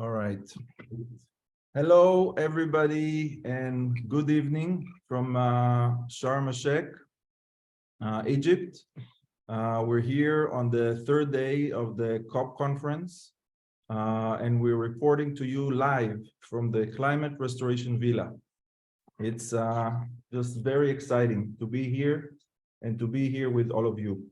All right. Hello, everybody, and good evening from Sharm el-Sheikh, Egypt. We're here on the third day of the COP conference, and we're reporting to you live from the Climate Restoration Villa. It's just very exciting to be here and to be here with all of you.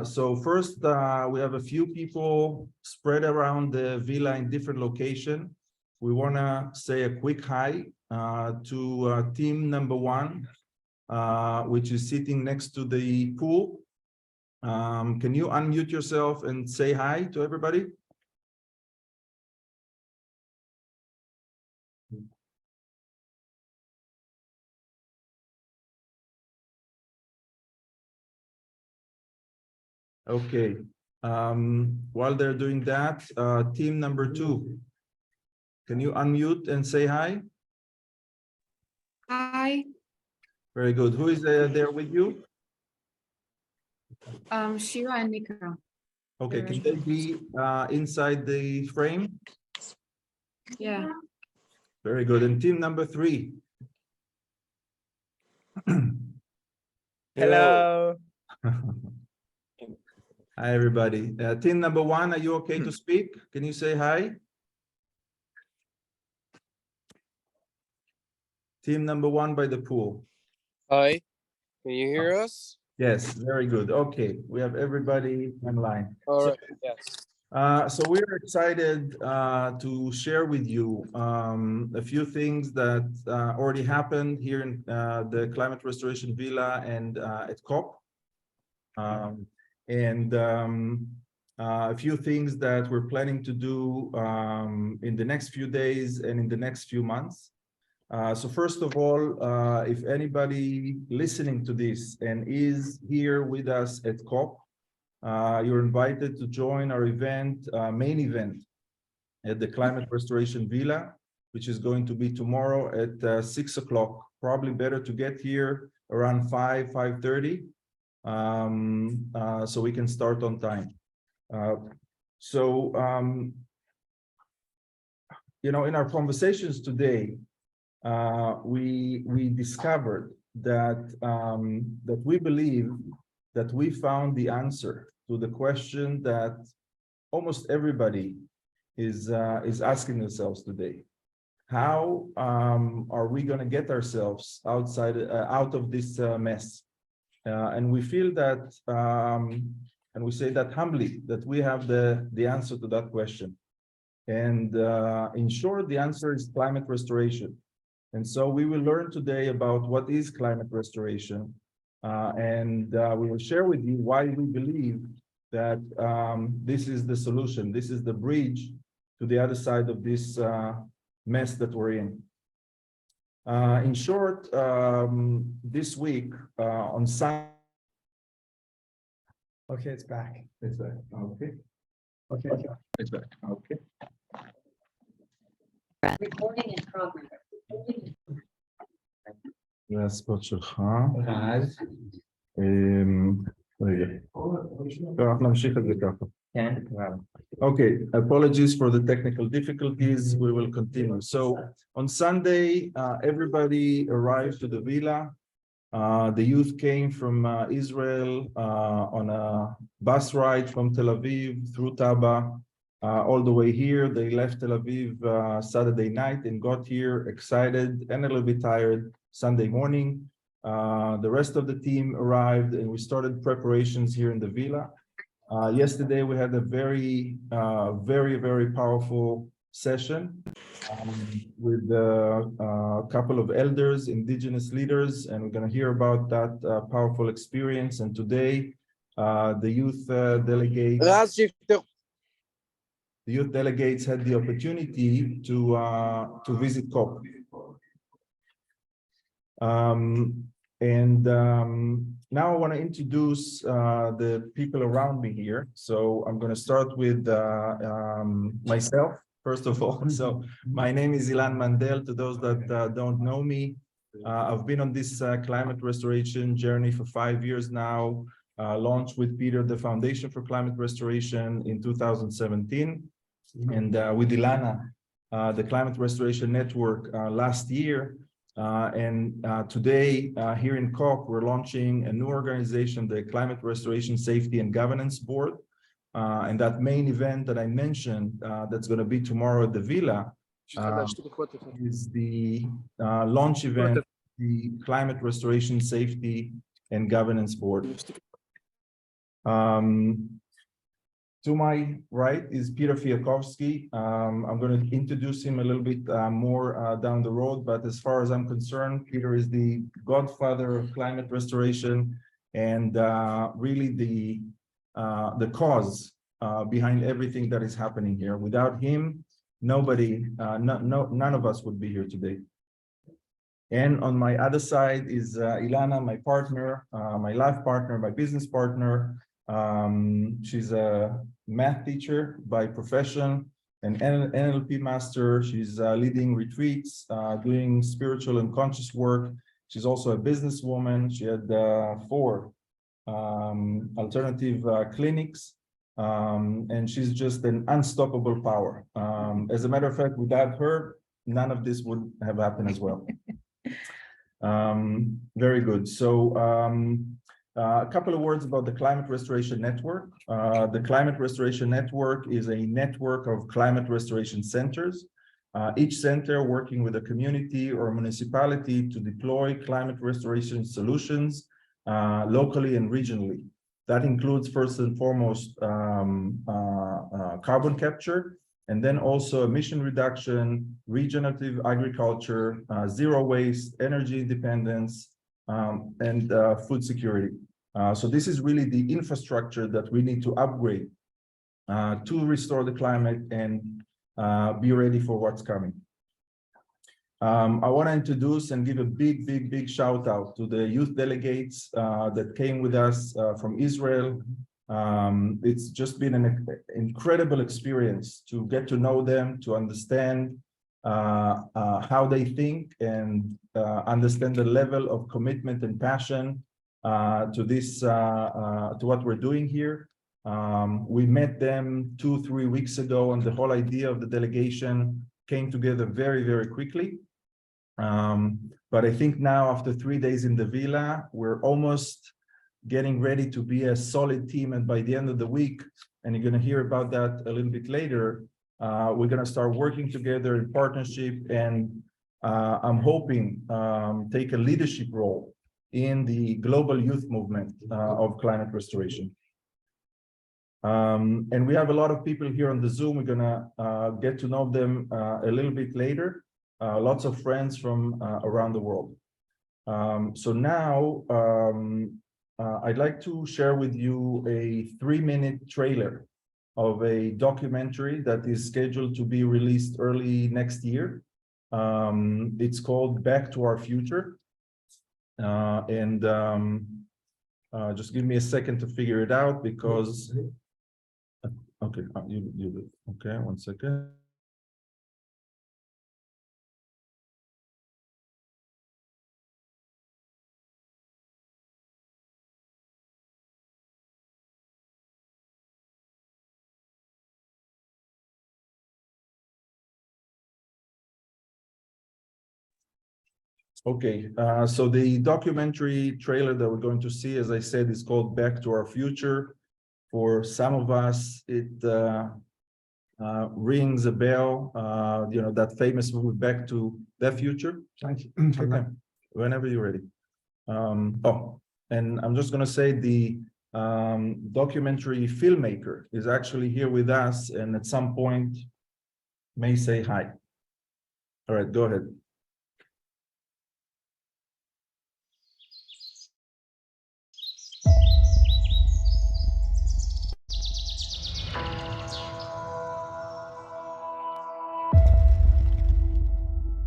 So first, we have a few people spread around the villa in different locations. We want to say a quick hi to team number 1, which is sitting next to the pool. Can you unmute yourself and say hi to everybody? Okay. While they're doing that, team number 2, can you unmute and say hi? Hi, Very good. Who is there with you? Shira and Nika. Okay, can they be inside the frame? Yeah. Very good. And team number 3. Hello. Hi, everybody. Team number 1, are you okay to speak? Can you say hi? Team number 1 by the pool. Hi. Can you hear us? Yes, very good. Okay, we have everybody online. All right. Yes. So we're excited to share with you a few things that already happened here in the Climate Restoration Villa and at COP. A few things that we're planning to do in the next few days and in the next few months. So first of all, if anybody listening to this and is here with us at COP, you're invited to join our event, main event at the Climate Restoration Villa, which is going to be tomorrow at 6 o'clock. Probably better to get here around 5:30, so we can start on time. You know, in our conversations today, we discovered that that we believe that we found the answer to the question that almost everybody is asking themselves today. How are we going to get ourselves out of this mess? And we feel that, and we say that humbly, that we have the answer to that question. And in short, the answer is climate restoration. And so we will learn today about what is climate restoration. We will share with you why we believe that this is the solution. This is the bridge to the other side of this mess that we're in. In short, this week on Sunday. Okay, it's back. It's back. Okay. Okay. It's back. Okay. Recording in progress. והספוט שלך. רגע. אנחנו נמשיך את זה ככה. Okay, apologies for the technical difficulties. We will continue. So on Sunday, everybody arrived to the villa. The youth came from Israel on a bus ride from Tel Aviv through Taba all the way here. They left Tel Aviv Saturday night and got here excited and a little bit tired Sunday morning. The rest of the team arrived and we started preparations here in the villa. Yesterday, we had a very, very powerful session with a couple of elders, indigenous leaders, and we're going to hear about that powerful experience. And today, the youth delegates had the opportunity to visit COP. Now I want to introduce the people around me here. So I'm going to start with myself, first of all. So my name is Ilan Mandel. To those that don't know me, I've been on this climate restoration journey for 5 years now, launched with Peter the Foundation for Climate Restoration in 2017. and with Ilana, the Climate Restoration Network last year. And today, here in COP, we're launching a new organization, the Climate Restoration Safety and Governance Board. And that main event that I mentioned, that's going to be tomorrow at the Villa, is the launch event, the Climate Restoration Safety and Governance Board. To my right is Peter Fiakovsky. I'm going to introduce him a little bit more down the road, but as far as I'm concerned, Peter is the godfather of climate restoration and really the cause behind everything that is happening here. Without him, nobody, none of us would be here today. And on my other side is Ilana, my partner, my life partner, my business partner. She's a math teacher by profession, an NLP master. She's leading retreats, doing spiritual and conscious work. She's also a businesswoman. She had 4 alternative clinics, and she's just an unstoppable power. As a matter of fact, without her, none of this would have happened as well. Very good. So a couple of words about the Climate Restoration Network. The Climate Restoration Network is a network of climate restoration centers, each center working with a community or municipality to deploy climate restoration solutions locally and regionally. That includes first and foremost carbon capture, and then also emission reduction, regenerative agriculture, zero waste, energy independence, and food security. So this is really the infrastructure that we need to upgrade to restore the climate and be ready for what's coming. I want to introduce and give a big shout out to the youth delegates that came with us from Israel. It's just been an incredible experience to get to know them, to understand how they think, and understand the level of commitment and passion to this, to what we're doing here. We met them 2-3 weeks ago, and the whole idea of the delegation came together very quickly. But I think now, after 3 days in the villa, we're almost getting ready to be a solid team. And by the end of the week, and you're going to hear about that a little bit later, we're going to start working together in partnership, and I'm hoping take a leadership role in the global youth movement of climate restoration. And we have a lot of people here on the Zoom. We're going to get to know them a little bit later. Lots of friends from around the world. So now I'd like to share with you a 3-minute trailer of a documentary that is scheduled to be released early next year. It's called Back to Our Future. Just give me a second to figure it out, because okay, you do. Okay, 1 second. Okay, so the documentary trailer that we're going to see, as I said, is called Back to Our Future. For some of us, it rings a bell, you know, that famous movie Back to the Future. Thank you. Okay. Whenever you're ready. Oh, and I'm just going to say the documentary filmmaker is actually here with us, and at some point may say hi. All right, go ahead.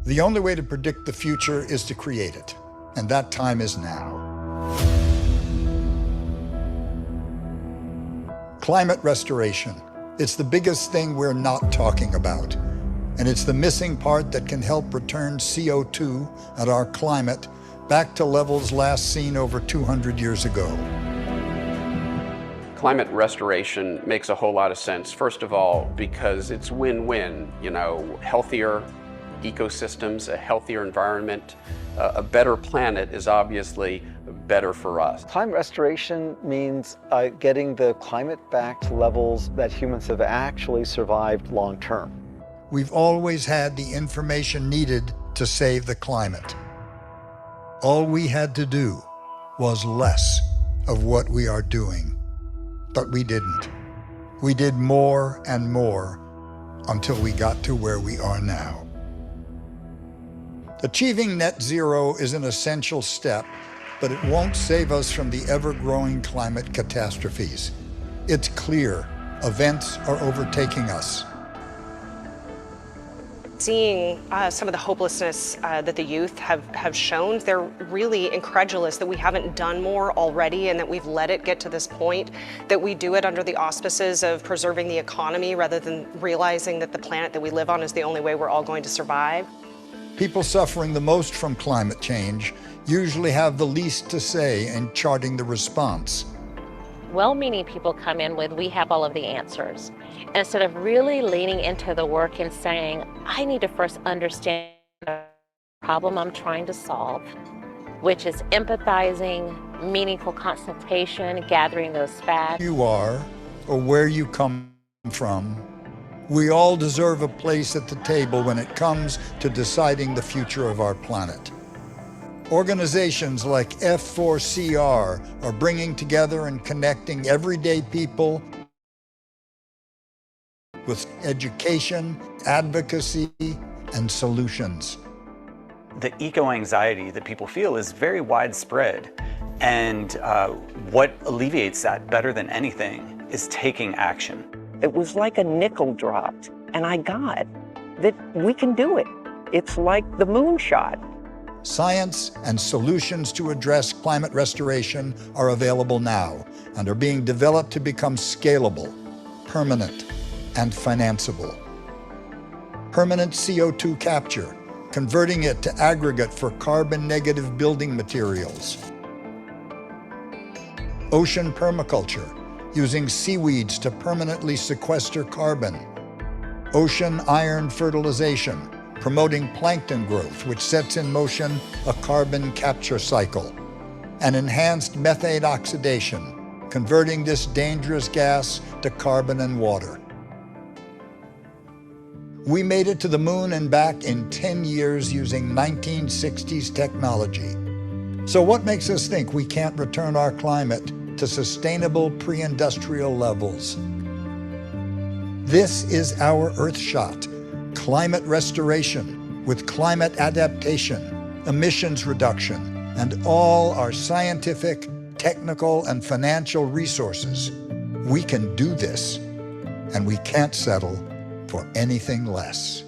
The only way to predict the future is to create it, and that time is now. Climate restoration. It's the biggest thing we're not talking about, and it's the missing part that can help return CO2 and our climate back to levels last seen over 200 years ago. Climate restoration makes a whole lot of sense. First of all, because it's win-win, you know, healthier ecosystems, a healthier environment, a better planet is obviously better for us. Climate restoration means getting the climate back to levels that humans have actually survived long term. We've always had the information needed to save the climate. All we had to do was less of what we are doing. But we didn't. We did more and more until we got to where we are now. Achieving net zero is an essential step, but it won't save us from the ever-growing climate catastrophes. It's clear events are overtaking us. Seeing some of the hopelessness that the youth have shown, they're really incredulous that we haven't done more already and that we've let it get to this point, that we do it under the auspices of preserving the economy rather than realizing that the planet that we live on is the only way we're all going to survive. People suffering the most from climate change usually have the least to say in charting the response. Well-meaning people come in with, we have all of the answers. Instead of really leaning into the work and saying, I need to first understand the problem I'm trying to solve, which is empathizing, meaningful consultation, gathering those facts. You are, or where you come from, we all deserve a place at the table when it comes to deciding the future of our planet. Organizations like F4CR are bringing together and connecting everyday people with education, advocacy, and solutions. The eco-anxiety that people feel is very widespread, and what alleviates that better than anything is taking action. It was like a nickel dropped, and I got that we can do it. It's like the moonshot. Science and solutions to address climate restoration are available now and are being developed to become scalable, permanent, and financeable. Permanent CO2 capture, converting it to aggregate for carbon-negative building materials. Ocean permaculture, using seaweeds to permanently sequester carbon. Ocean iron fertilization, promoting plankton growth, which sets in motion a carbon capture cycle. And enhanced methane oxidation, converting this dangerous gas to carbon and water. We made it to the moon and back in 10 years using 1960s technology. So what makes us think we can't return our climate to sustainable pre-industrial levels? This is our Earthshot, climate restoration with climate adaptation, emissions reduction, and all our scientific, technical, and financial resources. We can do this, and we can't settle for anything less.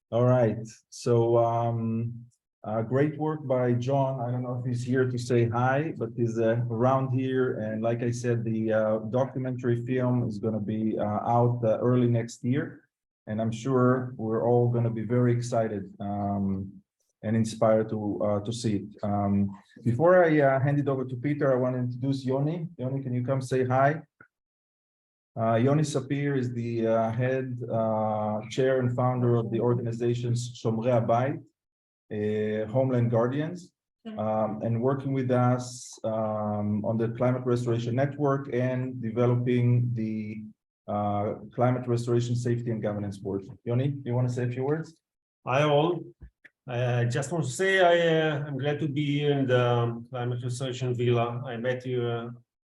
All right, so great work by John. I don't know if he's here to say hi, but he's around here. And like I said, the documentary film is going to be out early next year. And I'm sure we're all going to be very excited and inspired to see it. Before I hand it over to Peter, I want to introduce Yoni. Yoni, can you come say hi? Yoni Sapir is the head, chair and founder of the organizations Shomrei Habayit, Homeland Guardians, and working with us on the Climate Restoration Network and developing the Climate Restoration Safety and Governance Board. Yoni, you want to say a few words? Hi all. I just want to say I'm glad to be here in the Climate Restoration Villa. I met you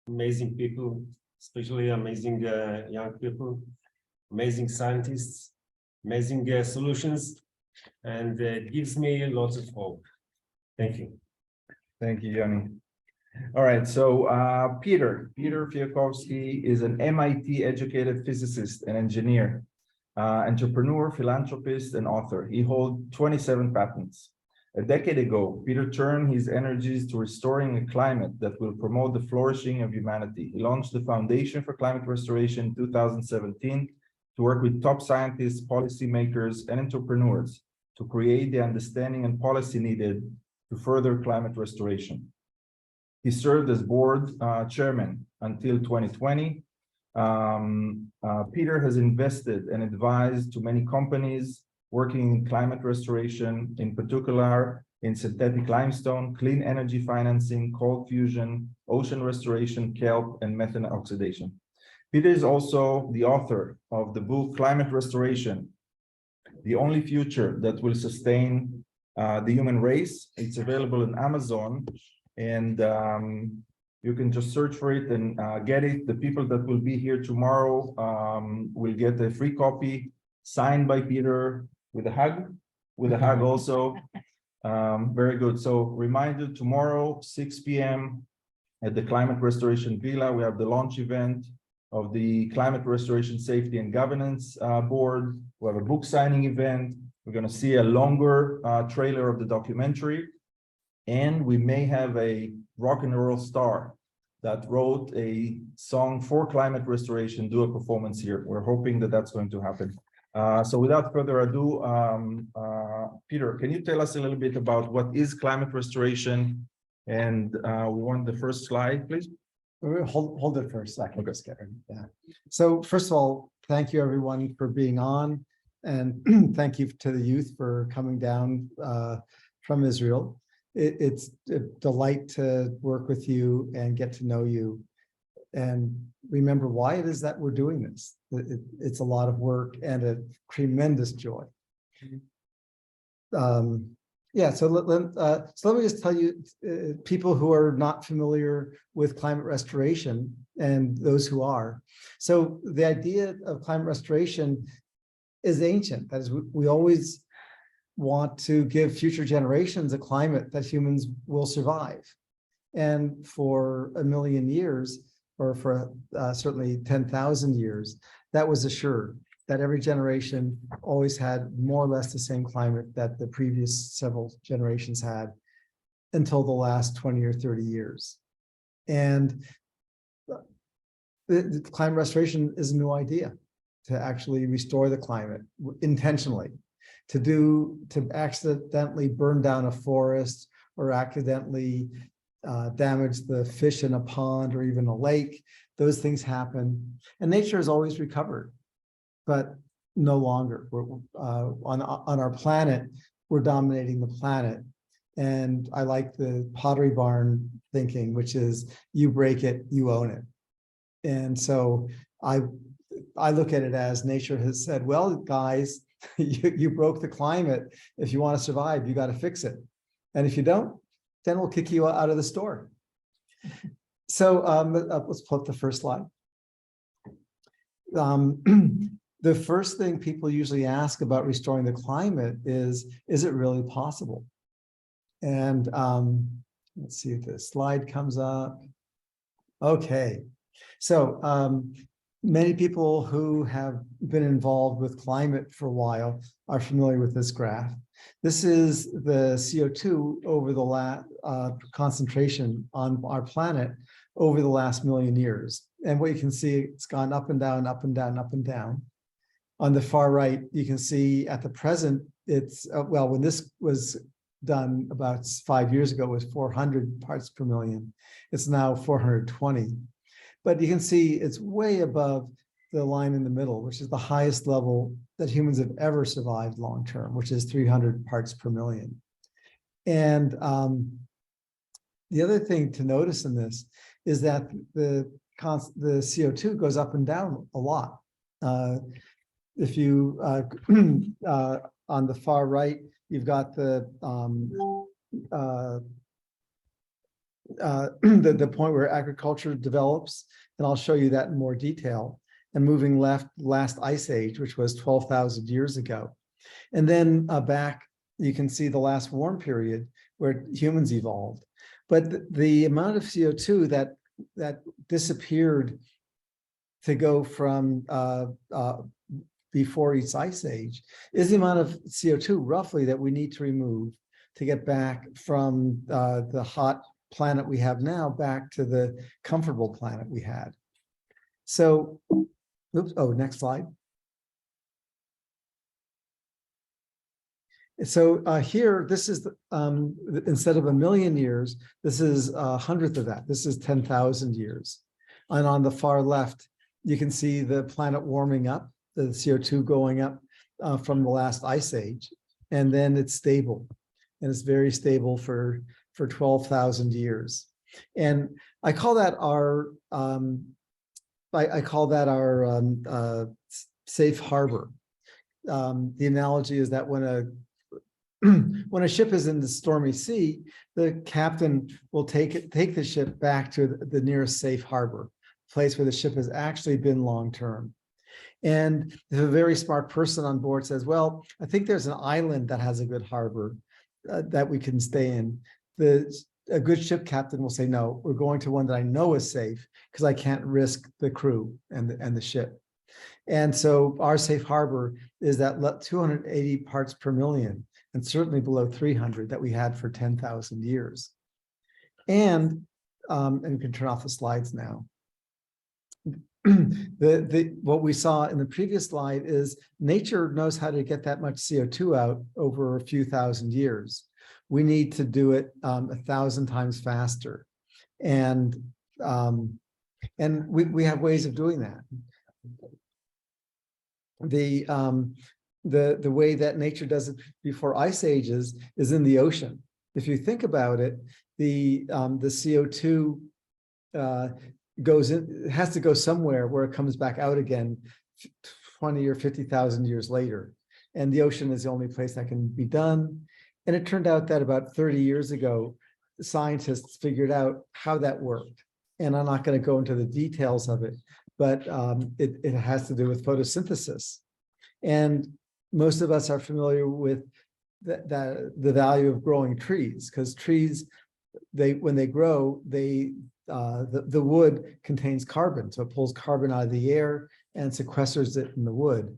amazing people, especially amazing young people, amazing scientists, amazing solutions, and it gives me lots of hope. Thank you. Thank you, Yoni. All right, so Peter Fiakovsky is an MIT-educated physicist and engineer, entrepreneur, philanthropist, and author. He holds 27 patents. A decade ago, Peter turned his energies to restoring a climate that will promote the flourishing of humanity. He launched the Foundation for Climate Restoration in 2017 to work with top scientists, policymakers, and entrepreneurs to create the understanding and policy needed to further climate restoration. He served as board chairman until 2020. Peter has invested and advised to many companies working in climate restoration, in particular in synthetic limestone, clean energy financing, cold fusion, ocean restoration, kelp, and methane oxidation. Peter is also the author of the book Climate Restoration, The Only Future That Will Sustain the Human Race. It's available on Amazon, and you can just search for it and get it. The people that will be here tomorrow will get a free copy signed by Peter with a hug also. Very good. So reminder, tomorrow, 6 p.m. at the Climate Restoration Villa, we have the launch event of the Climate Restoration Safety and Governance Board. We have a book signing event. We're going to see a longer trailer of the documentary. And we may have a rock and roll star that wrote a song for climate restoration do a performance here. We're hoping that that's going to happen. So without further ado, Peter, can you tell us a little bit about what is climate restoration? And we want the first slide, please. Hold it for a second. Okay. Just get it. Yeah. So first of all, thank you everyone for being on, and thank you to the youth for coming down from Israel. It's a delight to work with you and get to know you, and remember why it is that we're doing this. It's a lot of work and a tremendous joy. Yeah, so let me just tell you, people who are not familiar with climate restoration and those who are. So the idea of climate restoration is ancient. That is, we always want to give future generations a climate that humans will survive. And for 1 million years, or for certainly 10,000 years, that was assured, that every generation always had more or less the same climate that the previous several generations had until the last 20 or 30 years. And the climate restoration is a new idea, to actually restore the climate intentionally, to accidentally burn down a forest or accidentally damage the fish in a pond or even a lake. Those things happen, and nature has always recovered, but no longer. We're, on our planet, we're dominating the planet. And I like the Pottery Barn thinking, which is you break it, you own it. And so I look at it as nature has said, well, guys, you broke the climate. If you want to survive, you got to fix it. And if you don't, then we'll kick you out of the store. So let's pull up the first slide. The first thing people usually ask about restoring the climate is it really possible? And let's see if this slide comes up. Okay, so many people who have been involved with climate for a while are familiar with this graph. This is the CO2 over the last concentration on our planet over the last 1 million years. And what you can see, it's gone up and down, up and down, up and down. On the far right, you can see at the present, it's, well, when this was done about 5 years ago, it was 400 parts per million. It's now 420. But you can see it's way above the line in the middle, which is the highest level that humans have ever survived long-term, which is 300 parts per million. And the other thing to notice in this is that the CO2 goes up and down a lot. If you, on the far right, you've got the point where agriculture develops, and I'll show you that in more detail. And moving left, last ice age, which was 12,000 years ago. And then back, you can see the last warm period where humans evolved. But the amount of CO2 that disappeared to go from before each ice age is the amount of CO2 roughly that we need to remove to get back from the hot planet we have now back to the comfortable planet we had. So, oops, oh, next slide. So here, this is instead of 1 million years, this is a hundredth of that. This is 10,000 years. And on the far left, you can see the planet warming up, the CO2 going up from the last ice age, and then it's stable, and it's very stable for 12,000 years. And I call that our safe harbor. The analogy is that when a ship is in the stormy sea, the captain will take the ship back to the nearest safe harbor, place where the ship has actually been long term. And if a very smart person on board says, well, I think there's an island that has a good harbor that we can stay in, a good ship captain will say, no, we're going to one that I know is safe because I can't risk the crew and the ship. And so our safe harbor is that 280 parts per million, and certainly below 300 that we had for 10,000 years. And you can turn off the slides now. What we saw in the previous slide is nature knows how to get that much CO2 out over a few thousand years. We need to do it 1,000 times faster, and we have ways of doing that. The way that nature does it before ice ages is in the ocean. If you think about it, the CO2 goes in, it has to go somewhere where it comes back out again 20 or 50,000 years later. And the ocean is the only place that can be done. And it turned out that about 30 years ago, scientists figured out how that worked. And I'm not going to go into the details of it, but it has to do with photosynthesis. And most of us are familiar with the value of growing trees, because trees, when they grow, the wood contains carbon. So it pulls carbon out of the air and sequesters it in the wood.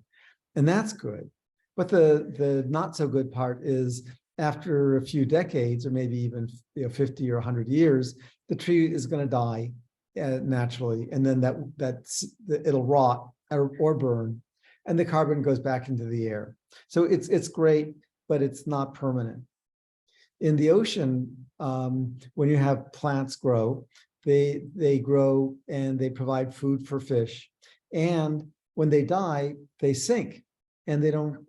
And that's good. But the not so good part is after a few decades, or maybe even 50 or 100 years, the tree is going to die naturally. And then it'll rot or burn, and the carbon goes back into the air. So it's great, but it's not permanent. In the ocean, when you have plants grow, they grow and they provide food for fish. And when they die, they sink, and they don't.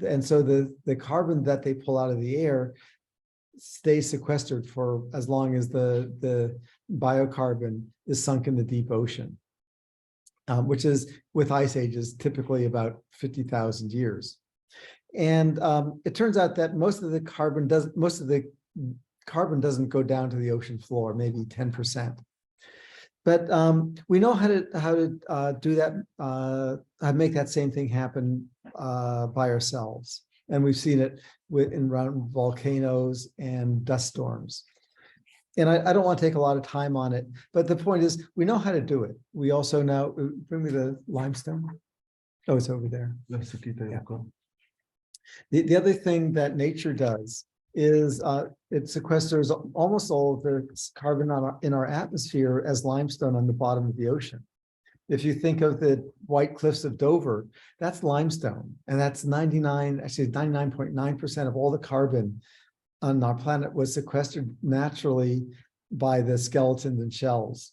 And so the carbon that they pull out of the air stays sequestered for as long as the biocarbon is sunk in the deep ocean, which is, with ice ages, typically about 50,000 years. And it turns out that most of the carbon doesn't go down to the ocean floor, maybe 10%. But we know how to do that, how make that same thing happen by ourselves. And we've seen it around volcanoes and dust storms. And I don't want to take a lot of time on it, but the point is, we know how to do it. We also know, bring me the limestone. Oh, it's over there. Yeah. The other thing that nature does is it sequesters almost all of the carbon in our atmosphere as limestone on the bottom of the ocean. If you think of the White Cliffs of Dover, that's limestone, and that's 99.9% of all the carbon on our planet was sequestered naturally by the skeletons and shells.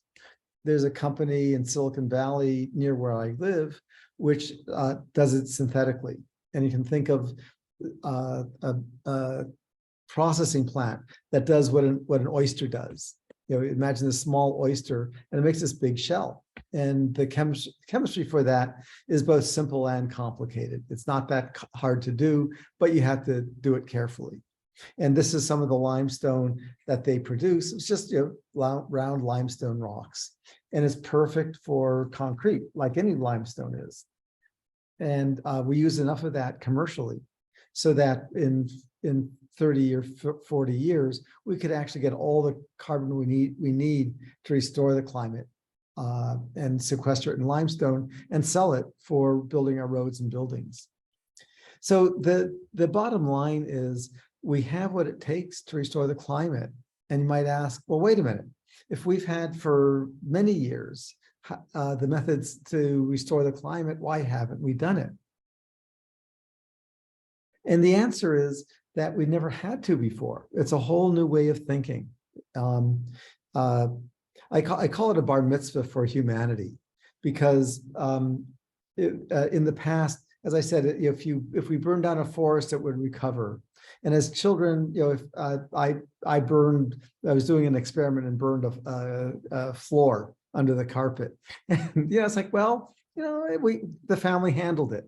There's a company in Silicon Valley near where I live, which does it synthetically. And you can think of a processing plant that does what an oyster does. Imagine a small oyster, and it makes this big shell. And the chemistry for that is both simple and complicated. It's not that hard to do, but you have to do it carefully. And this is some of the limestone that they produce. It's just round limestone rocks, and it's perfect for concrete, like any limestone is. And we use enough of that commercially, so that in 30 or 40 years, we could actually get all the carbon we need to restore the climate and sequester it in limestone and sell it for building our roads and buildings. So the bottom line is, we have what it takes to restore the climate. And you might ask, well, wait a minute, if we've had for many years the methods to restore the climate, why haven't we done it? And the answer is that we've never had to before. It's a whole new way of thinking. I call it a bar mitzvah for humanity, because in the past, as I said, if we burned down a forest, it would recover. And as children, if I was doing an experiment and burned a floor under the carpet, and it's like, well, the family handled it.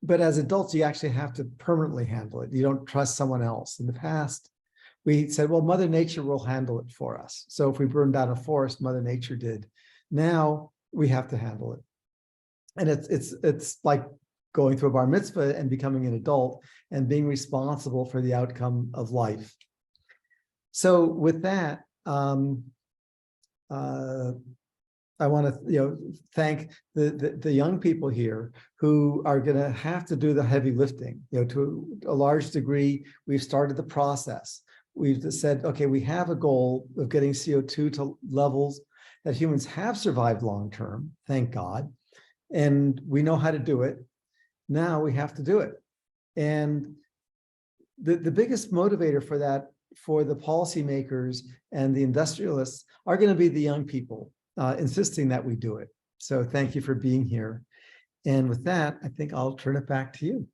But as adults, you actually have to permanently handle it. You don't trust someone else. In the past, we said, well, Mother Nature will handle it for us. So if we burned down a forest, Mother Nature did. Now we have to handle it. And it's like going through a bar mitzvah and becoming an adult and being responsible for the outcome of life. So with that, I want to thank the young people here who are going to have to do the heavy lifting. To a large degree, we've started the process. We've said, okay, we have a goal of getting CO2 to levels that humans have survived long term, thank God, and we know how to do it. Now we have to do it. And the biggest motivator for that, for the policymakers and the industrialists, are going to be the young people insisting that we do it. So thank you for being here. And with that, I think I'll turn it back to you.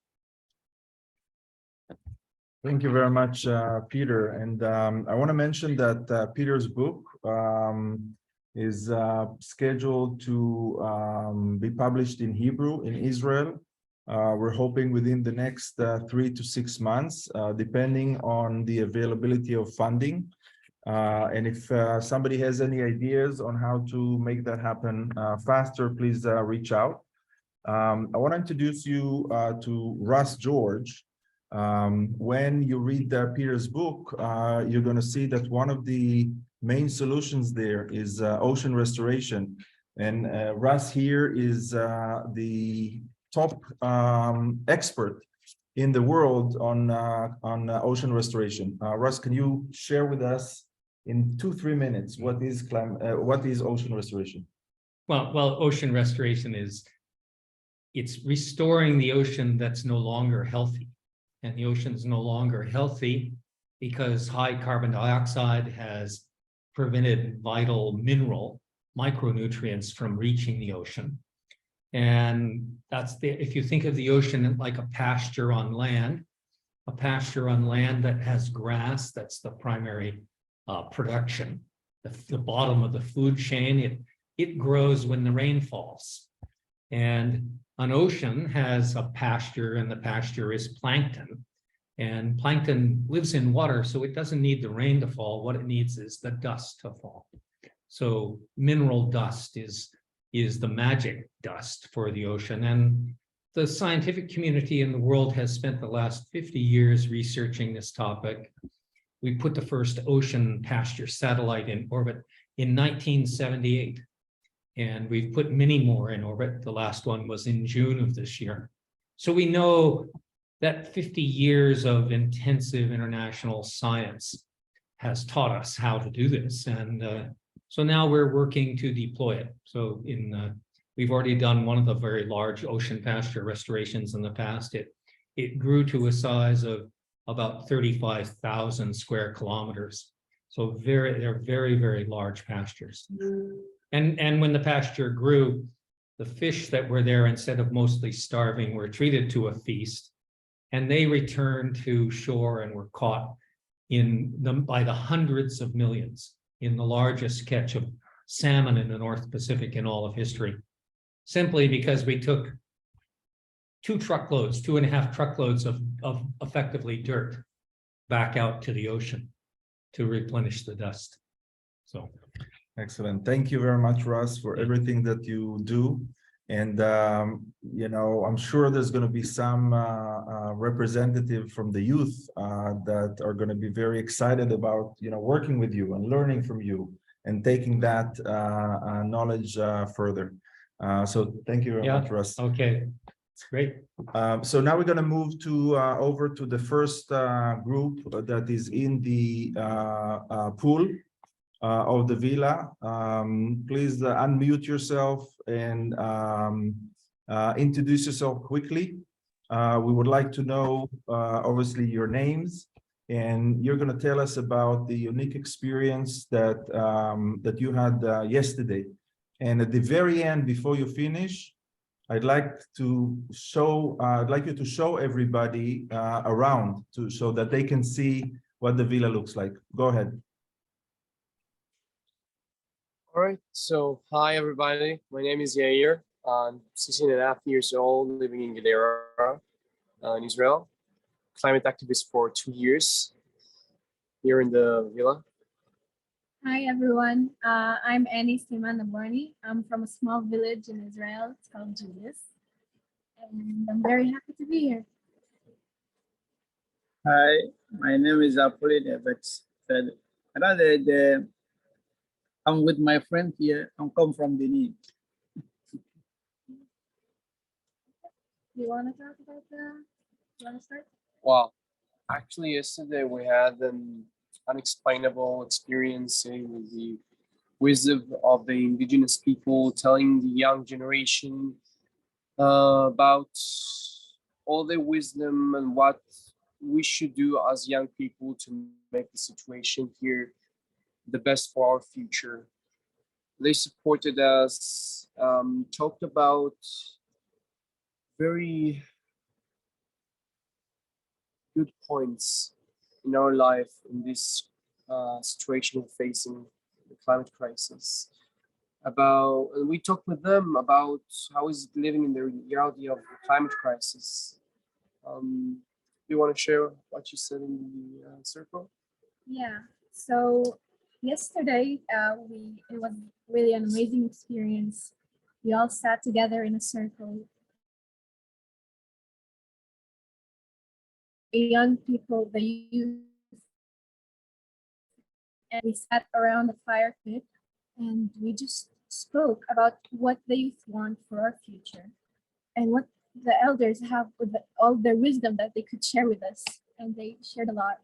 Thank you very much, Peter. And I want to mention that Peter's book is scheduled to be published in Hebrew in Israel. We're hoping within the next 3 to 6 months, depending on the availability of funding. And if somebody has any ideas on how to make that happen faster, please reach out. I want to introduce you to Russ George. When you read Peter's book, you're going to see that one of the main solutions there is ocean restoration. And Russ here is the top expert in the world on ocean restoration. Russ, can you share with us in 2-3 minutes what is ocean restoration? Well, ocean restoration it's restoring the ocean that's no longer healthy. And the ocean is no longer healthy because high carbon dioxide has prevented vital mineral micronutrients from reaching the ocean. And if you think of the ocean like a pasture on land that has grass, that's the primary production. The bottom of the food chain, it grows when the rain falls. And an ocean has a pasture, and the pasture is plankton. And plankton lives in water, so it doesn't need the rain to fall. What it needs is the dust to fall. So mineral dust is the magic dust for the ocean. And the scientific community in the world has spent the last 50 years researching this topic. We put the first ocean pasture satellite in orbit in 1978. And we've put many more in orbit. The last one was in June of this year. So we know that 50 years of intensive international science has taught us how to do this. And so now we're working to deploy it. So we've already done one of the very large ocean pasture restorations in the past. It grew to a size of about 35,000 square kilometers. So they're very, very large pastures. And when the pasture grew, the fish that were there, instead of mostly starving, were treated to a feast, and they returned to shore and were caught by the hundreds of millions in the largest catch of salmon in the North Pacific in all of history, simply because we took 2.5 truckloads of effectively dirt back out to the ocean to replenish the dust. So. Excellent. Thank you very much, Russ, for everything that you do. And, I'm sure there's going to be some representative from the youth that are going to be very excited about, working with you and learning from you and taking that knowledge further. So thank you very much, Russ. Okay, it's great. So now we're going to move over to the first group that is in the pool of the villa. Please unmute yourself and introduce yourself quickly. We would like to know, obviously, your names, and you're going to tell us about the unique experience that that you had yesterday. And at the very end, before you finish, I'd like you to show everybody around so that they can see what the villa looks like. Go ahead. All right. So, hi everybody. My name is Yair. I'm 16.5 years old, living in Gadara, in Israel. Climate activist for 2 years here in the villa. Hi everyone. I'm Annie Siman Naborni. I'm from a small village in Israel. It's called Julius. And I'm very happy to be here. Hi, my name is Apolline Evans. I'm with my friend here. I'm come from Benin. You want to talk about you want to start? Wow. Actually, yesterday we had an unexplainable experience with the wisdom of the indigenous people, telling the young generation about all their wisdom and what we should do as young people to make the situation here the best for our future. They supported us, talked about very good points in our life in this situation of facing the climate crisis. And we talked with them about how is it living in the reality of the climate crisis. Do you want to share what you said in the circle? Yeah. So yesterday, it was really an amazing experience. We all sat together in a circle. The young people, the youth, and we sat around the fire pit and we just spoke about what the youth want for our future and what the elders have with all their wisdom that they could share with us. And they shared a lot.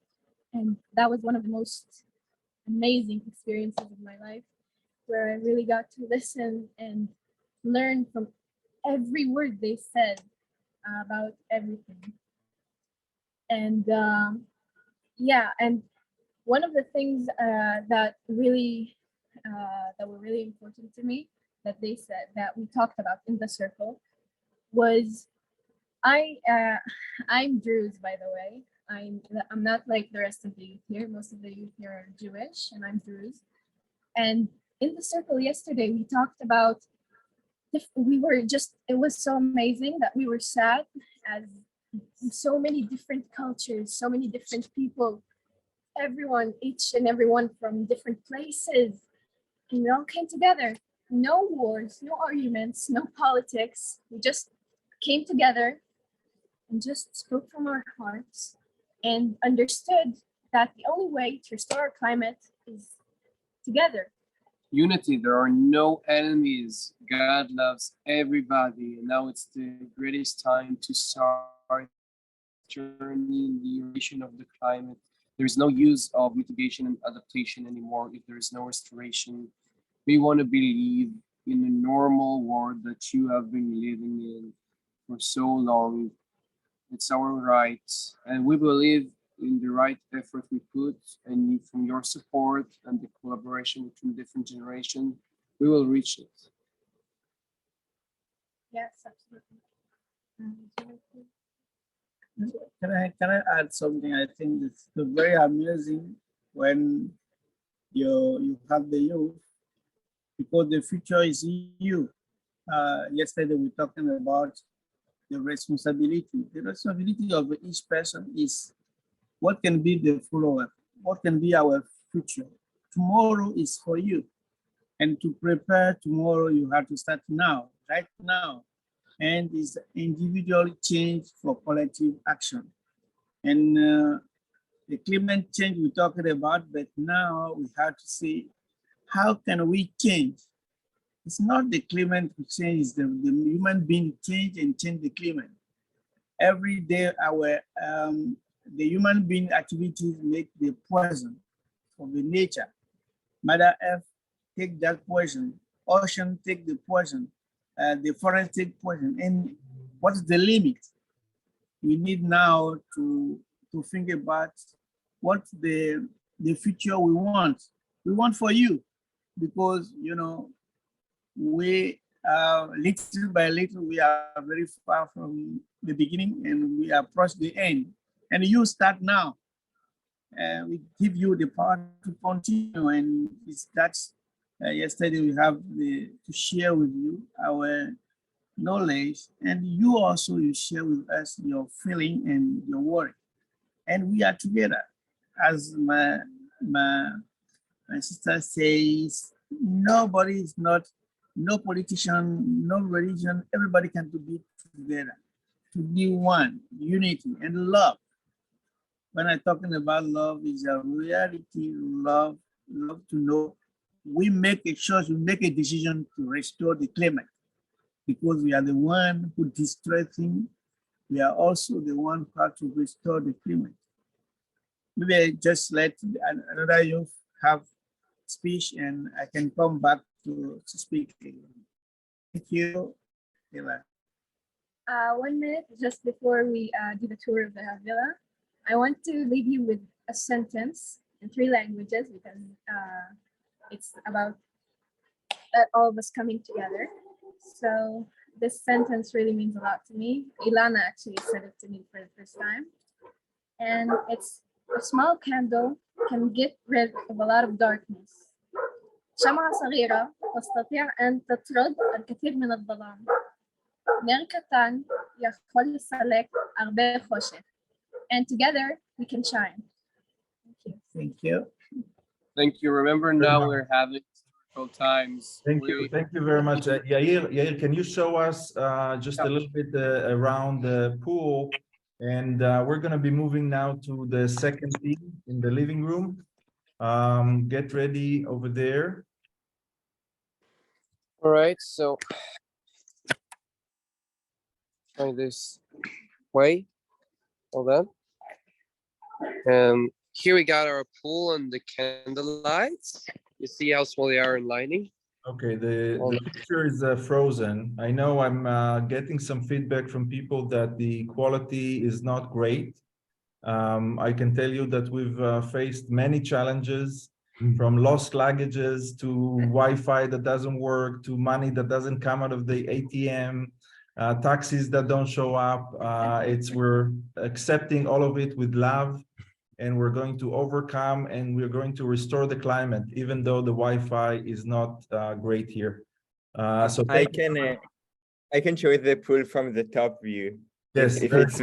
And that was one of the most amazing experiences of my life, where I really got to listen and learn from every word they said about everything. And yeah, and one of the things that were really important to me that they said that we talked about in the circle was I'm Druze, by the way. I'm not like the rest of the youth here. Most of the youth here are Jewish, and I'm Druze. And in the circle yesterday, we talked about it was so amazing that we were sad as so many different cultures, so many different people, each and everyone from different places, and we all came together. No wars, no arguments, no politics. We just came together and just spoke from our hearts and understood that the only way to restore our climate is together. Unity, there are no enemies. God loves everybody. And now it's the greatest time to start journey in the duration of the climate. There's no use of mitigation and adaptation anymore if there's no restoration. We want to believe in a normal world that you have been living in for so long. It's our right, and we believe in the right effort we put, and from your support and the collaboration between different generations, we will reach it. Yes, absolutely. Can I add something? I think it's very amazing when you have the youth, because the future is you. Yesterday we were talking about the responsibility. The responsibility of each person is what can be the follow-up, what can be our future. Tomorrow is for you. And to prepare tomorrow, you have to start now, right now. And it's individual change for collective action. And the climate change we're talking about, but now we have to see how can we change? It's not the climate change, it's the human being change and change the climate. Every day the human being activities make the poison for the nature. Mother Earth take that poison, ocean take the poison, the forest take poison. And what is the limit? we need now to think about what the future we want. We want for you, because you know we little by little we are very far from the beginning and we approach the end. And you start now. We give you the power to continue, and it's that's yesterday we have to share with you our knowledge, and you also you share with us your feeling and your work, and we are together. As my sister says, nobody is not, no politician, no religion, everybody can to be together, to be one, unity and love. When I'm talking about love, is a reality. Love to know we make a choice, we make a decision to restore the climate, because we are the one who destroy things. We are also the one who have to restore the climate. Maybe I just let another youth have speech and I can come back to speak again. Thank you, Ella. 1 minute just before we do the tour of the villa. I want to leave you with a sentence in 3 languages, because it's about all of us coming together. So this sentence really means a lot to me. Ilana actually said it to me for the first time. And it's, a small candle can get rid of a lot of darkness. شمعة صغيرة تستطيع أن تطرد الكثير من الظلام. נר קטן יכול לסלק הרבה חושך. And together we can shine. Thank you. Thank you. Thank you. Remember, now we're having historical times. Thank you very much. Yair, can you show us just a little bit around the pool? And we're going to be moving now to the second team in the living room. Get ready over there. All right, so try this way. Hold on. Here we got our pool and the candle lights. You see how small they are in lighting. Okay, the picture is frozen. I know I'm getting some feedback from people that the quality is not great. I can tell you that we've faced many challenges, from lost luggages to Wi-Fi that doesn't work, to money that doesn't come out of the ATM, taxis that don't show up. We're accepting all of it with love, and we're going to overcome, and we're going to restore the climate, even though the Wi-Fi is not great here. So I can show the pool from the top view. Yes, if it's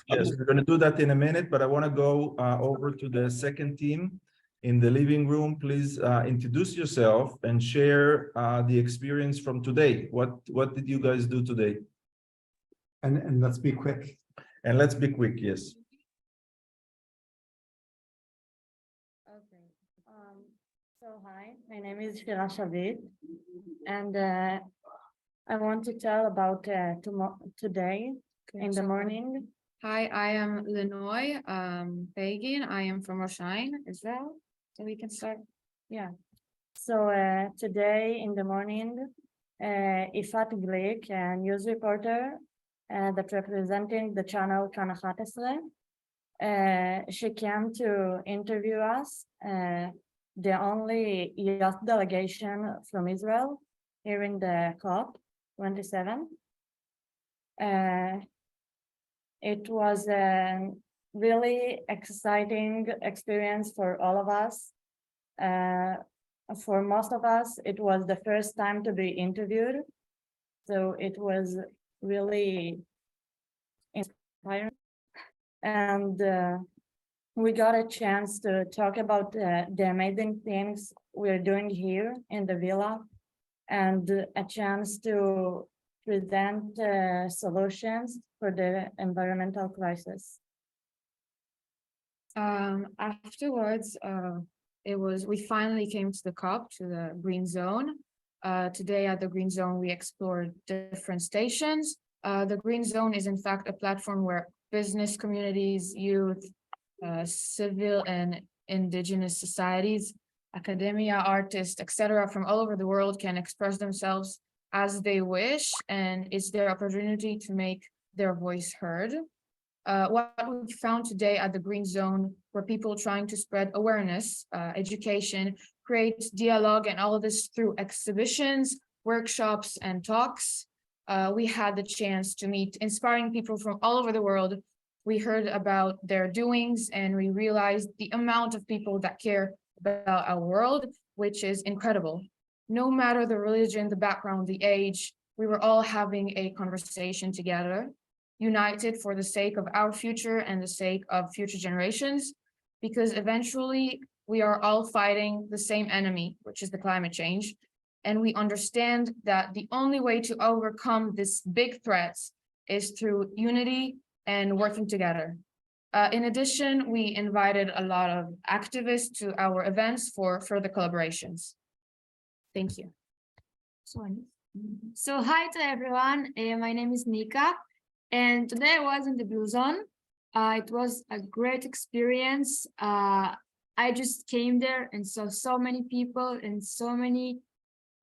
yes, we're going to do that in a minute, but I want to go over to the second team in the living room. Please introduce yourself and share the experience from today. What did you guys do today? And let's be quick. And let's be quick, yes. Okay. So hi, my name is Shira Shavit, and I want to tell about today in the morning. Hi, I am Lenoy Begin. I am from Rosh Hashanah, Israel. So we can start. Yeah. So today in the morning, Ifat Glick, a news reporter that representing the channel Kan 11, she came to interview us, the only youth delegation from Israel here in the COP27. It was a really exciting experience for all of us. For most of us, it was the first time to be interviewed. So it was really inspiring. And we got a chance to talk about the amazing things we're doing here in the villa, and a chance to present solutions for the environmental crisis. Afterwards, we finally came to the COP, to the Green Zone. Today at the Green Zone, we explored different stations. The Green Zone is in fact a platform where business communities, youth, civil and indigenous societies, academia, artists, etc., from all over the world can express themselves as they wish, and it's their opportunity to make their voice heard. What we found today at the Green Zone were people trying to spread awareness, education, create dialogue, and all of this through exhibitions, workshops, and talks. We had the chance to meet inspiring people from all over the world. We heard about their doings, and we realized the amount of people that care about our world, which is incredible. No matter the religion, the background, the age, we were all having a conversation together, united for the sake of our future and the sake of future generations, because eventually we are all fighting the same enemy, which is the climate change. And we understand that the only way to overcome this big threats is through unity and working together. In addition, we invited a lot of activists to our events for further collaborations. Thank you. So hi to everyone. My name is Nika, and today I was in the Blue Zone. It was a great experience. I just came there and saw so many people and so many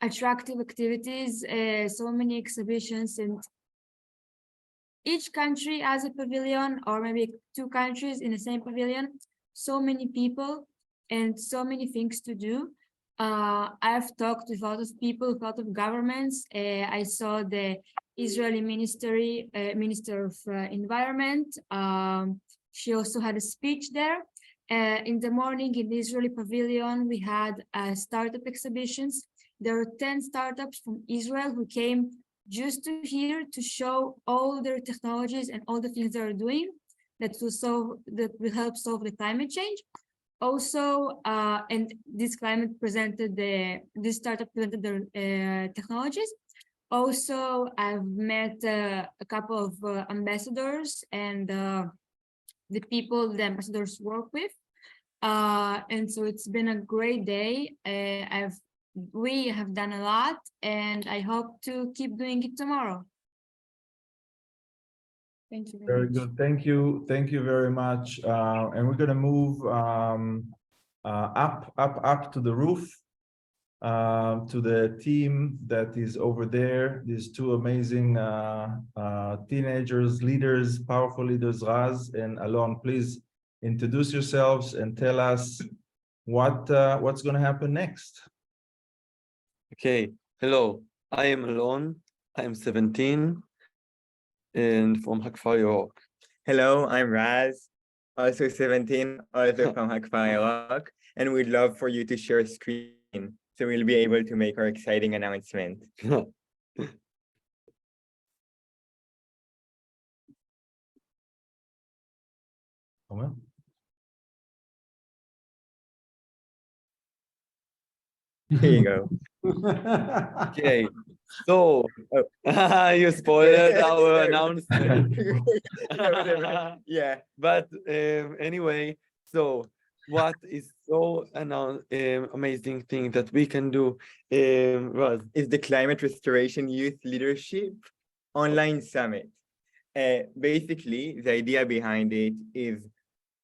attractive activities, so many exhibitions, and each country has a pavilion, or maybe two countries in the same pavilion. So many people and so many things to do. I've talked with a lot of people, a lot of governments. I saw the Israeli Minister of Environment. She also had a speech there. In the morning in the Israeli pavilion, we had startup exhibitions. There are 10 startups from Israel who came just to here to show all their technologies and all the things they are doing that will help solve the climate change. Also, and this startup presented their technologies. Also, I've met a couple of ambassadors and the people the ambassadors work with. And so it's been a great day. We have done a lot, and I hope to keep doing it tomorrow. Thank you very much. Good. Thank you very much. And we're going to move up to the roof, to the team that is over there. These two amazing teenagers, leaders, powerful leaders, Raz and Alon. Please introduce yourselves and tell us what's going to happen next. Okay, hello, I am Alon, I am 17 and from Hakfar Yarok. Hello, I'm Raz, also 17, also from Hakfar Yarok, and we'd love for you to share a screen so we'll be able to make our exciting announcement. Here you go. Okay, so you spoiled our announcement. Yeah, but anyway, so what is so amazing thing that we can do is the Climate Restoration Youth Leadership Online Summit. Basically, the idea behind it is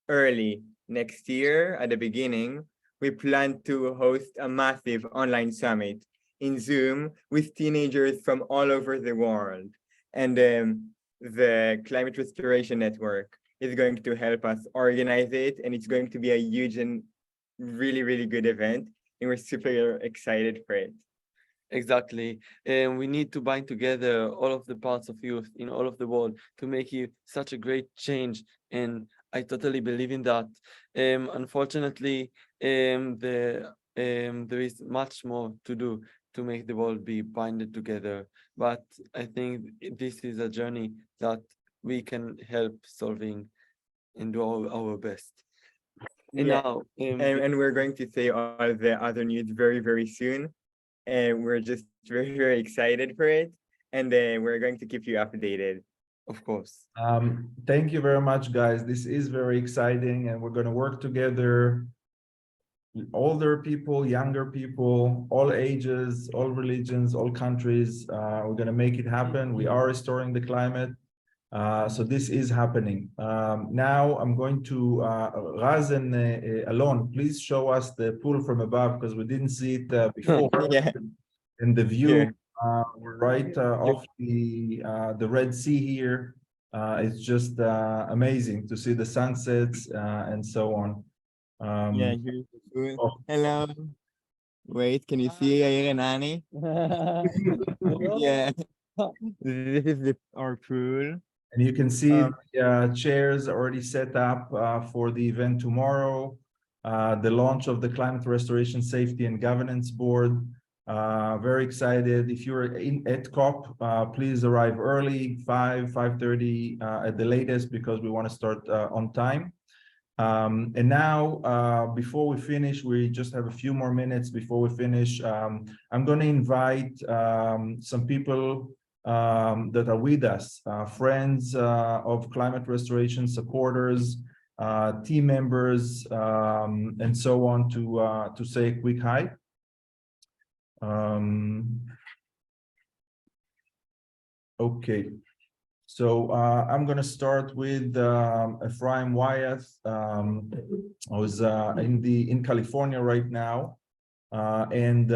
early next year at the beginning, we plan to host a massive online summit in Zoom with teenagers from all over the world. And the Climate Restoration Network is going to help us organize it. And it's going to be a huge and really, really good event. And we're super excited for it. Exactly. And we need to bind together all of the parts of youth in all of the world to make it such a great change. And I totally believe in that. Unfortunately, there is much more to do to make the world be binded together. But I think this is a journey that we can help solving and do our best. And now, and we're going to say all the other news very, very soon. And we're just very, very excited for it. And we're going to keep you updated. Of course. Thank you very much, guys. This is very exciting, and we're going to work together. Older people, younger people, all ages, all religions, all countries. We're going to make it happen. We are restoring the climate. So this is happening. Now I'm going to Raz and Alon, please show us the pool from above, because we didn't see it before. Yeah. In the view. Yeah. We're right off the Red Sea here. It's just amazing to see the sunsets and so on. Yeah, here's the food. Oh. Hello. Wait, can you see Yair and Annie? Yeah. This is our pool. And you can see chairs already set up for the event tomorrow. The launch of the Climate Restoration Safety and Governance Board. Very excited. If you're at COP, please arrive early, 5:30 at the latest, because we want to start on time. And now, before we finish, we just have a few more minutes before we finish. I'm going to invite some people that are with us, friends of climate restoration, supporters, team members, and so on, to say a quick hi. Okay. So I'm going to start with Ephraim Wyeth. I was in California right now, and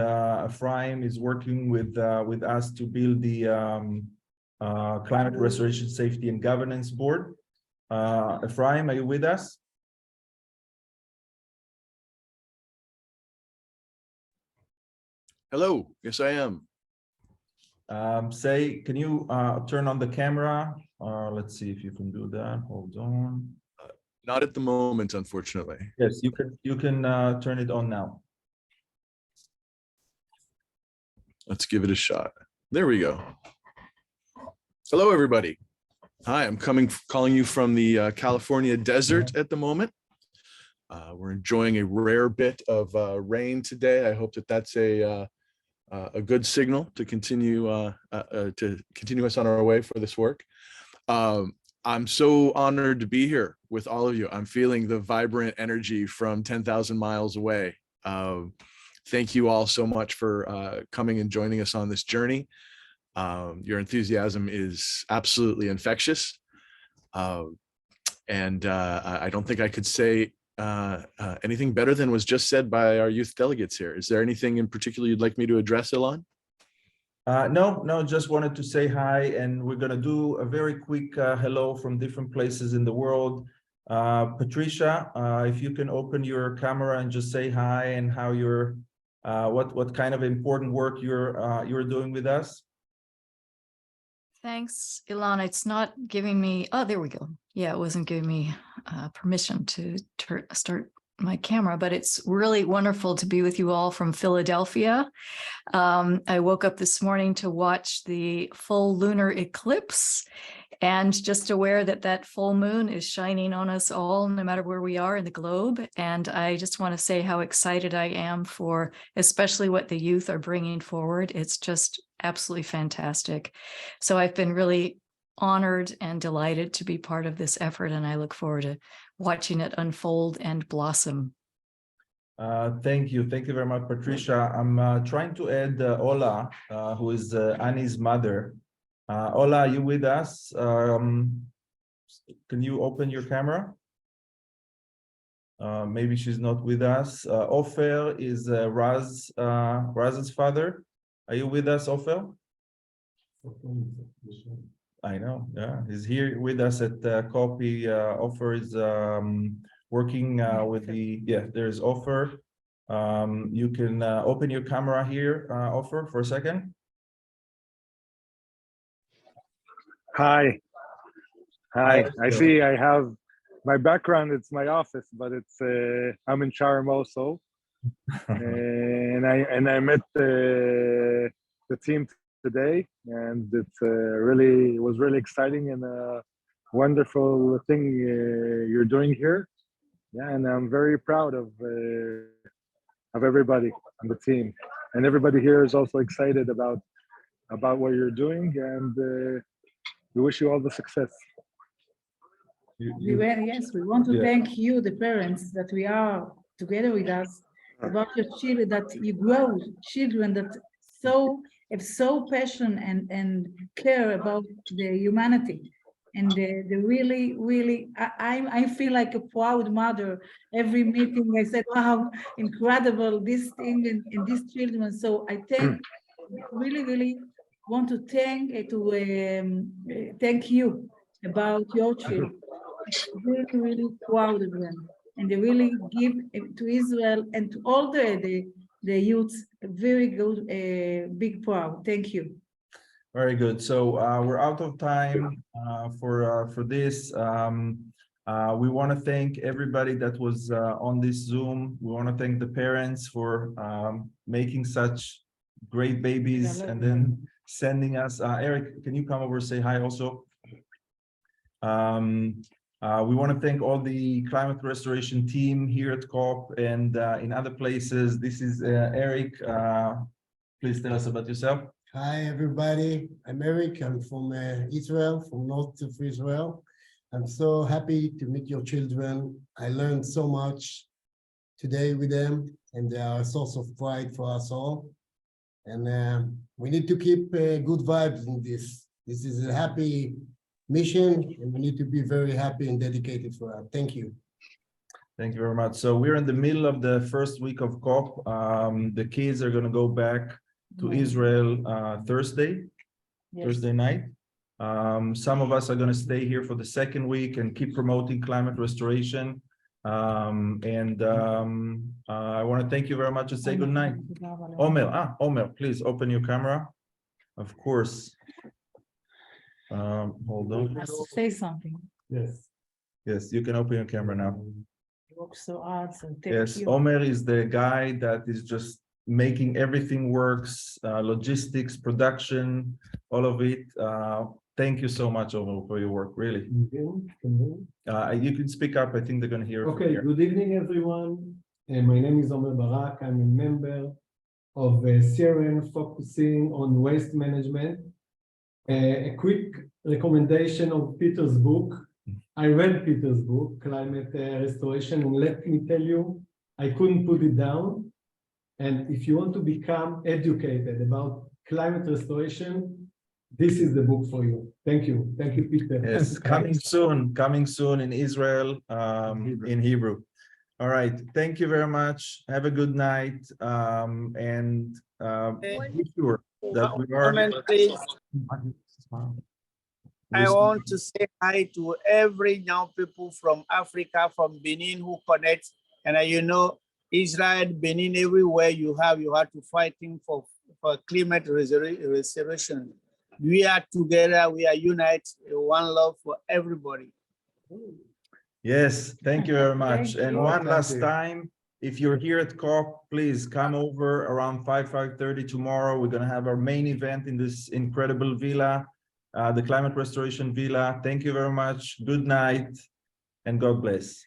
Ephraim is working with us to build the Climate Restoration Safety and Governance Board. Ephraim, are you with us? Hello. Yes, I am. Can you turn on the camera? Let's see if you can do that. Hold on. Not at the moment, unfortunately. Yes, you can turn it on now. Let's give it a shot. There we go. Hello, everybody. Hi, I'm calling you from the California desert at the moment. We're enjoying a rare bit of rain today. I hope that that's a good signal to continue us on our way for this work. I'm so honored to be here with all of you. I'm feeling the vibrant energy from 10,000 miles away. Thank you all so much for coming and joining us on this journey. Your enthusiasm is absolutely infectious. And I don't think I could say anything better than was just said by our youth delegates here. Is there anything in particular you'd like me to address, Ilan? No, just wanted to say hi, and we're going to do a very quick hello from different places in the world. Patricia, if you can open your camera and just say hi and how you're, what kind of important work you're doing with us. Thanks, Ilana. It's not giving me, oh, there we go. Yeah, it wasn't giving me permission to start my camera, but it's really wonderful to be with you all from Philadelphia. I woke up this morning to watch the full lunar eclipse, and just aware that that full moon is shining on us all, no matter where we are in the globe. And I just want to say how excited I am for especially what the youth are bringing forward. It's just absolutely fantastic. So I've been really honored and delighted to be part of this effort, and I look forward to watching it unfold and blossom. Thank you very much, Patricia. I'm trying to add Ola, who is Annie's mother. Ola, are you with us? Can you open your camera? Maybe she's not with us. Ofer is Raz's father. Are you with us, Ofer? I know, yeah, he's here with us at COP. Ofer is working with the, yeah, there's Ofer. You can open your camera here, Ofer, for a second. Hi. I see I have my background, it's my office, but it's I'm in Sharm also. and I met the team today, and it was really exciting and a wonderful thing you're doing here. Yeah, and I'm very proud of everybody on the team, and everybody here is also excited about what you're doing, and we wish you all the success. Yes, we want to thank you, the parents, that we are together with us, about your children, that you grow children that have so passion and care about the humanity. And they really, I feel like a proud mother. Every meeting I said, wow, incredible, this thing and these children. So I really want to thank you about your children. Really, really proud of them. And they really give to Israel and to all the youths a very good, big proud. Thank you. Very good. So we're out of time for this. We want to thank everybody that was on this Zoom. We want to thank the parents for making such great babies and then sending us. Eric, can you come over and say hi also? We want to thank all the climate restoration team here at COP and in other places. This is Eric. Please tell us about yourself. Hi, everybody. I'm Eric. I'm from Israel, from north of Israel. I'm so happy to meet your children. I learned so much today with them, and they are a source of pride for us all. And we need to keep good vibes in this. This is a happy mission, and we need to be very happy and dedicated for that. Thank you. Thank you very much. So we're in the middle of the first week of COP. The kids are going to go back to Israel Thursday night. Some of us are going to stay here for the second week and keep promoting climate restoration. I want to thank you very much and say good night. Omer, please open your camera. Of course. Hold on. Say something. Yes, you can open your camera now. Work so hard, so thank Yes, you. Omer is the guy that is just making everything works, logistics, production, all of it. Thank you so much, Omer, for your work, really. You can speak up. I think they're going to hear it. Okay, good evening, everyone. My name is Omer Barak. I'm a member of CRN focusing on waste management. A quick recommendation of Peter's book. I read Peter's book, Climate Restoration, and let me tell you, I couldn't put it down. And if you want to become educated about climate restoration, this is the book for you. Thank you. Thank you, Peter. Yes, coming soon in Israel, in Hebrew. All right. Thank you very much. Have a good night. Be sure that we are. I want to say hi to every young people from Africa, from Benin who connect. And you know, Israel, Benin, everywhere you have to fighting for climate restoration. We are together, we are united, one love for everybody. Yes, thank you very much. And one last time, if you're here at COP, please come over around 5:30 tomorrow. We're going to have our main event in this incredible villa, the Climate Restoration Villa. Thank you very much. Good night and God bless.